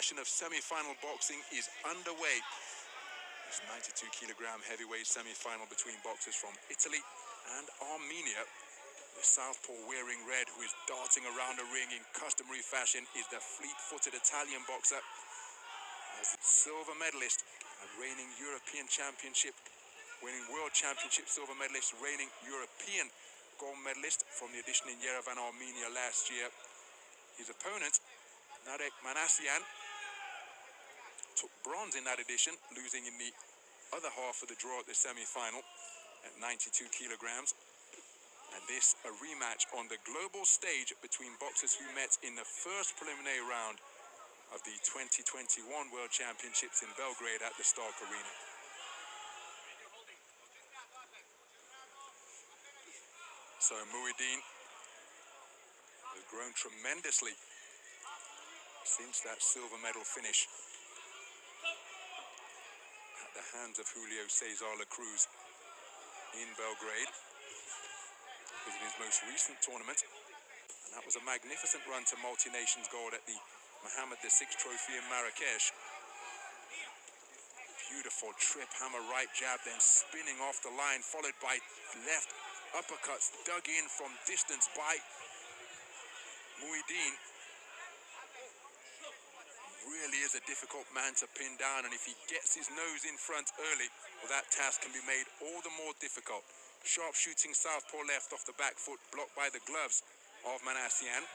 edition of semi-final boxing is underway. This 92-kilogram heavyweight semi-final between boxers from Italy and Armenia. The southpaw wearing red, who is darting around the ring in customary fashion, is the fleet-footed Italian boxer. As the silver medalist and reigning European Championship, winning World Championship silver medalist, reigning European gold medalist from the edition in Yerevan, Armenia last year. His opponent, Nárek Մանասյանը, took bronze in that edition, losing in the other half of the draw at the semi-final at 92 kilograms. And this a rematch on the global stage between boxers who met in the first preliminary round of the 2021 World Championships in Belgrade at the Stark Arena. So Muhyiddin has grown tremendously since that silver medal finish at the hands of Julio Cesar La Cruz in Belgrade. Was in his most recent tournament, and that was a magnificent run to multi-nations gold at the Mohammed VI Trophy in Marrakesh. Beautiful trip hammer right jab, then spinning off the line, followed by left uppercuts dug in from distance by Muhyiddin. Really is a difficult man to pin down, and if he gets his nose in front early, well, that task can be made all the more difficult. Sharp shooting southpaw left off the back foot, blocked by the gloves of Մանասյանը.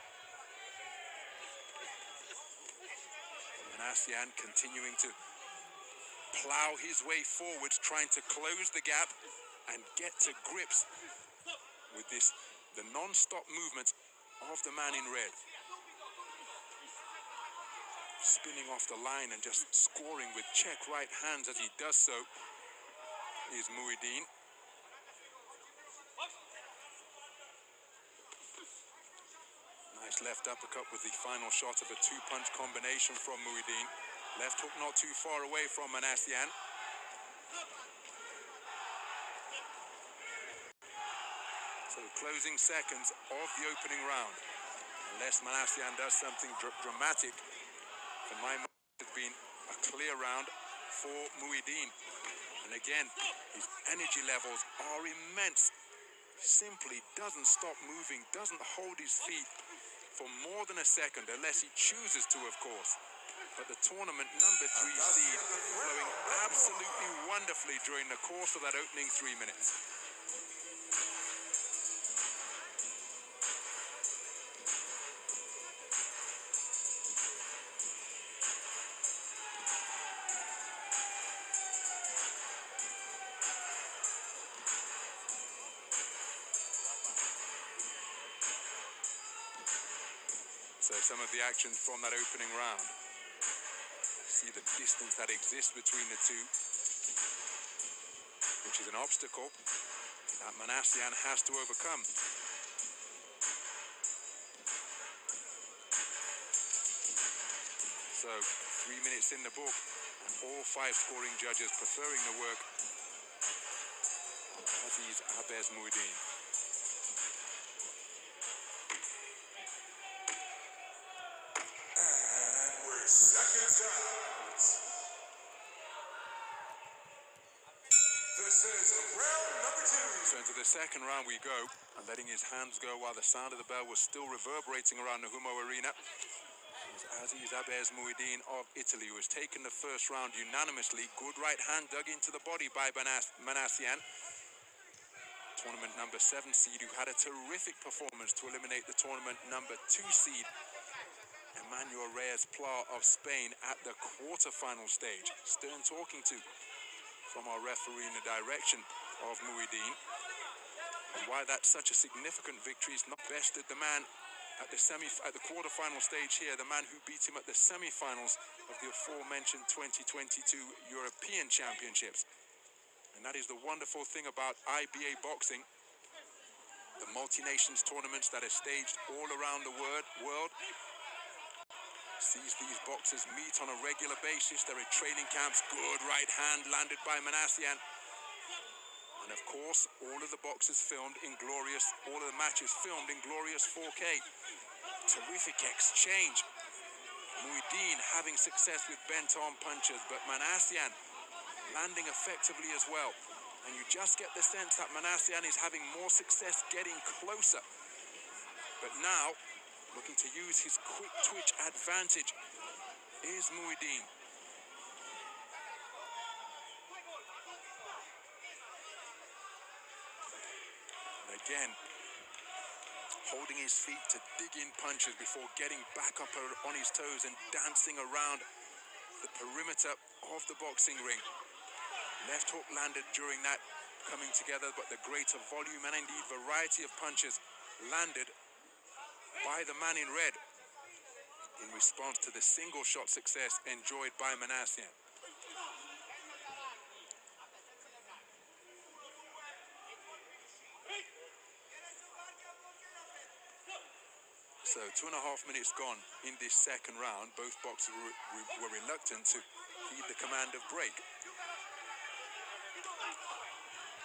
Մանասյանը continuing to plow his way forwards, trying to close the gap and get to grips with this, the non-stop movement of the man in red. Spinning off the line and just scoring with check right hands as he does so is Muhyiddin. Nice left uppercut with the final shot of a two-punch combination from Muhyiddin. Left hook not too far away from Մանասյանը. So closing seconds of the opening round. Unless Մանասյանը does something dramatic, for my mind, it's been a clear round for Muhyiddin. And again, his energy levels are immense. Simply doesn't stop moving, doesn't hold his feet for more than a second, unless he chooses to, of course. But the tournament number 3 seed flowing absolutely wonderfully during the course of that opening 3 minutes. So some of the action from that opening round. See the distance that exists between the two, which is an obstacle that Մանասյանը has to overcome. So 3 minutes in the book, and all 5 scoring judges preferring the work of Aziz Abes Muhyiddin. Seconds out. This is round number 2. So into the second round we go, and letting his hands go while the sound of the bell was still reverberating around the Humo Arena. It was Aziz Abes Muhyiddin of Italy, who has taken the first round unanimously. Good right hand dug into the body by Մանասյանը. Tournament number 7 seed, who had a terrific performance to eliminate the tournament number 2 seed, Emmanuel Reyes-Pla of Spain, at the quarter-final stage. Stern talking to from our referee in the direction of Muhyiddin. And why that's such a significant victory is not bested the man at the quarter-final stage here, the man who beat him at the semi-finals of the aforementioned 2022 European Championships. And that is the wonderful thing about IBA boxing. The multi-nations tournaments that are staged all around the world sees these boxers meet on a regular basis. They're at training camps. Good right hand landed by Մանասյանը. And of course, all of the boxers filmed in glorious, all of the matches filmed in glorious 4K. Terrific exchange Muhyiddin having success with bent-arm punches, but Manasyan landing effectively as well. And you just get the sense that Manasyan is having more success getting closer. But now, looking to use his quick twitch advantage is Muhyiddin. And again, holding his feet to dig in punches before getting back up on his toes and dancing around the perimeter of the boxing ring. Left hook landed during that coming together, but the greater volume and indeed variety of punches landed by the man in red in response to the single shot success enjoyed by Manasyan. So 2.5 minutes gone in this second round. Both boxers were reluctant to heed the command of break.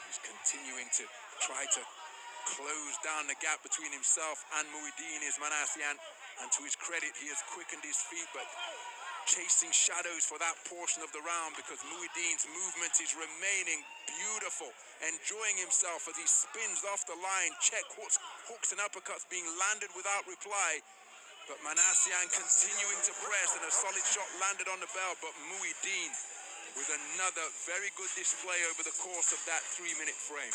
He's continuing to try to close down the gap between himself and Muhyiddin is Manasyan. And to his credit, he has quickened his feet, but chasing shadows for that portion of the round because Muhyiddin's movement is remaining beautiful, enjoying himself as he spins off the line. Check hooks and uppercuts being landed without reply. But Manasyan continuing to press, and a solid shot landed on the bell, but Muhyiddin with another very good display over the course of that 3-minute frame.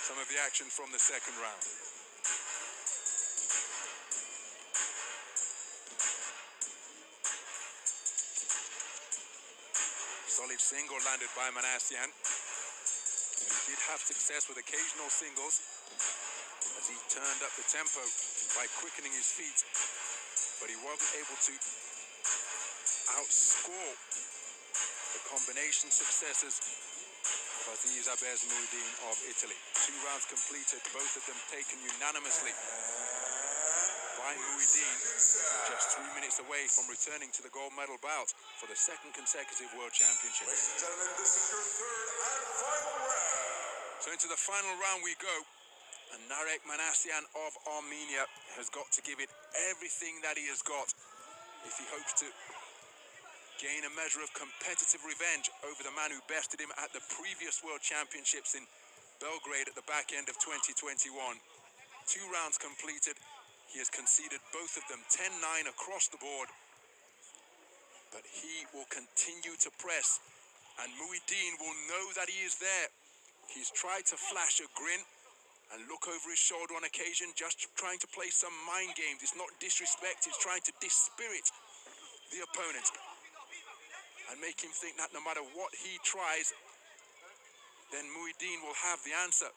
Some of the action from the second round. Solid single landed by Manasyan. He did have success with occasional singles as he turned up the tempo by quickening his feet, but he wasn't able to outscore the combination successes of Muhyiddin of Italy. 2 rounds completed, both of them taken unanimously by Muhyiddin, just 3 minutes away from returning to the gold medal bout for the second consecutive World Championship. Ladies and gentlemen, this is your third and final round. So into the final round we go, and Nárek Մանասյան of Armenia has got to give it everything that he has got if he hopes to gain a measure of competitive revenge over the man who bested him at the previous World Championships in Belgrade at the back end of 2021. 2 rounds completed. He has conceded both of them 10-9 across the board. But he will continue to press, and Muhyiddin will know that he is there. He's tried to flash a grin and look over his shoulder on occasion, just trying to play some mind games. It's not disrespect, it's trying to dispirit the opponent and make him think that no matter what he tries, then Muhyiddin will have the answer.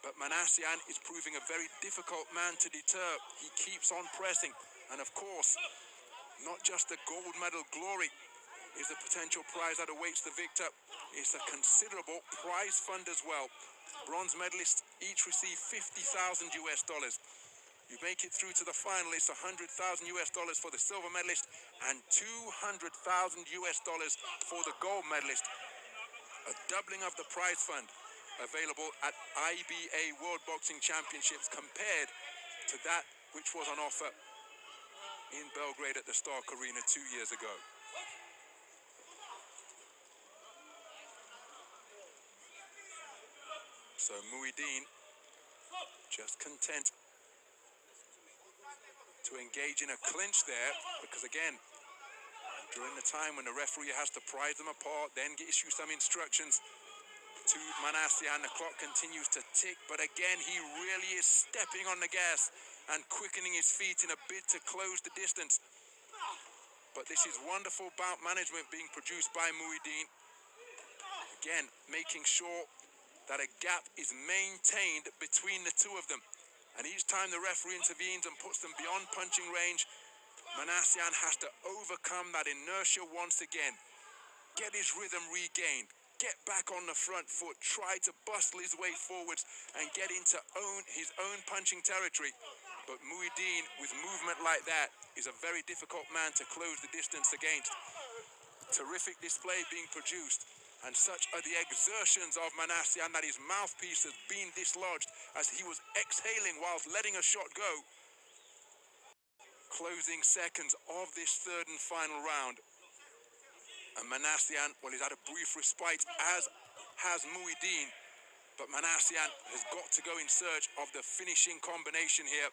But Manasyan is proving a very difficult man to deter. He keeps on pressing, and of course, not just the gold medal glory is the potential prize that awaits the victor. It's a considerable prize fund as well. Bronze medalists each receive $50,000 US. You make it through to the final, it's $100,000 US for the silver medalist and $200,000 US for the gold medalist. A doubling of the prize fund available at IBA World Boxing Championships compared to that which was on offer in Belgrade at the Stark Arena 2 years ago. So Muhyiddin just content to engage in a clinch there, because again, during the time when the referee has to prise them apart, then issue some instructions to Manasyan, the clock continues to tick, but again, he really is stepping on the gas and quickening his feet in a bid to close the distance. But this is wonderful bout management being produced by Muhyiddin. Again, making sure that a gap is maintained between the two of them. And each time the referee intervenes and puts them beyond punching range, Manasyan has to overcome that inertia once again. Get his rhythm regained. Get back on the front foot. Try to bustle his way forwards and get into his own punching territory. But Muhyiddin, with movement like that, is a very difficult man to close the distance against. Terrific display being produced. And such are the exertions of Manasyan that his mouthpiece has been dislodged as he was exhaling whilst letting a shot go. Closing seconds of this third and final round. And Manasyan, well, he's had a brief respite, as has Muhyiddin. But Manasyan has got to go in search of the finishing combination here.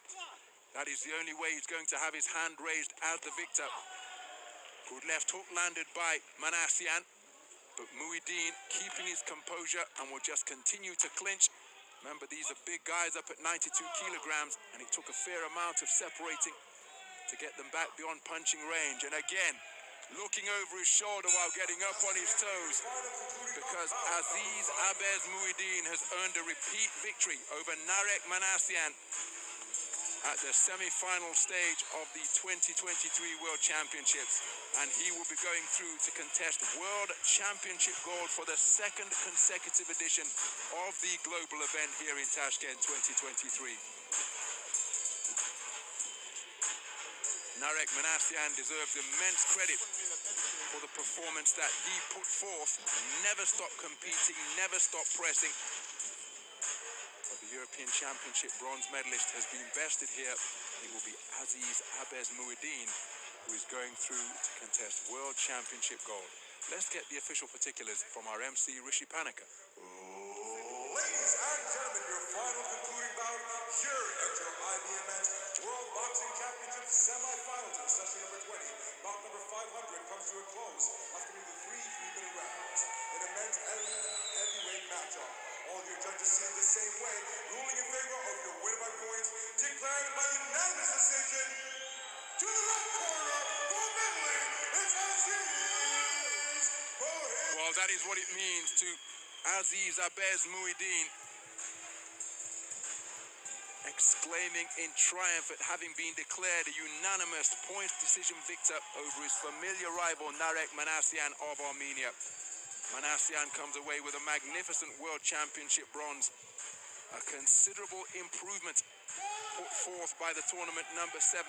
That is the only way he's going to have his hand raised as the victor. Good left hook landed by Manasyan. But Muhyiddin keeping his composure and will just continue to clinch. Remember, these are big guys up at 92 kilograms, and it took a fair amount of separating to get them back beyond punching range. And again, looking over his shoulder while getting up on his toes, because Aziz Abez Muhyiddin has earned a repeat victory over Nárek Մանասյան at the semi-final stage of the 2023 World Championships, and he will be going through to contest World Championship gold for the second consecutive edition of the global event here in Tashkent 2023. Nárek Մանասյան deserves immense credit for the performance that he put forth. Never stopped competing, never stopped pressing. The European Championship bronze medalist has been bested here. It will be Aziz Abez Muhyiddin, who is going through to contest World Championship gold. Let's get the official particulars from our MC, Rishi Panika. Ladies and gentlemen, your final concluding bout here at your IBMS World Boxing Championship semi-finals in session number 20. Bout number 500 comes to a close after the 3 3-minute rounds in a men's and heavyweight matchup. All your judges see it the same way, ruling in favor of your winner by points, declared by unanimous decision. To the left corner, for medley, it's Aziz Muhyiddin. Well, that is what it means to Aziz Abez Muhyiddin, exclaiming in triumph at having been declared a unanimous points decision victor over his familiar rival Nárek Մանասյան of Armenia. Մանասյան comes away with a magnificent World Championship bronze, a considerable improvement put forth by the tournament number 7